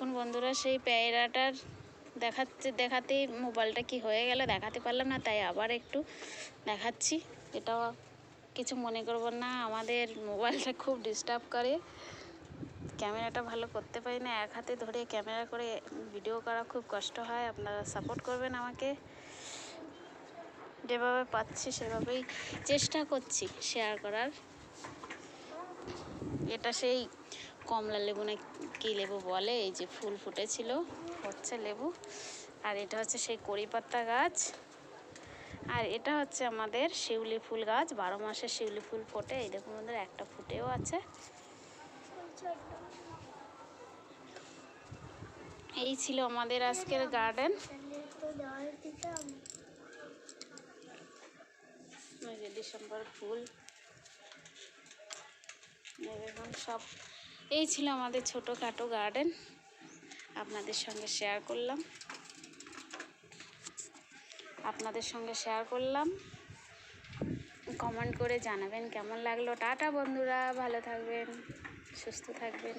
দেখুন বন্ধুরা, সেই পেয়ারাটার দেখাতেই মোবাইলটা কি হয়ে গেল, দেখাতে পারলাম না, তাই আবার একটু দেখাচ্ছি। এটাও কিছু মনে করবেন না, আমাদের মোবাইলটা খুব ডিস্টার্ব করে, ক্যামেরাটা ভালো করতে পারি না, এক হাতে ধরে ক্যামেরা করে ভিডিও করা খুব কষ্ট হয়। আপনারা সাপোর্ট করবেন আমাকে, যেভাবে পাচ্ছি সেভাবেই চেষ্টা করছি শেয়ার করার। এটা সেই কমলা লেবু না কি লেবু বলে, এই যে ফুল ফুটেছিল, হচ্ছে লেবু। আর এটা হচ্ছে সেই কড়ি পাতা গাছ। আর এটা হচ্ছে আমাদের শিউলি ফুল গাছ, 12 মাসে শিউলি ফুল ফোটে। এই দেখুন আমাদের একটা ফুটেও আছে। এই ছিল আমাদের আজকের গার্ডেন। ডিসেম্বর ফুল দেখুন সব। এই ছিল আমাদের ছোটোখাটো গার্ডেন, আপনাদের সঙ্গে শেয়ার করলাম। কমেন্ট করে জানাবেন কেমন লাগলো। টাটা বন্ধুরা, ভালো থাকবেন, সুস্থ থাকবেন।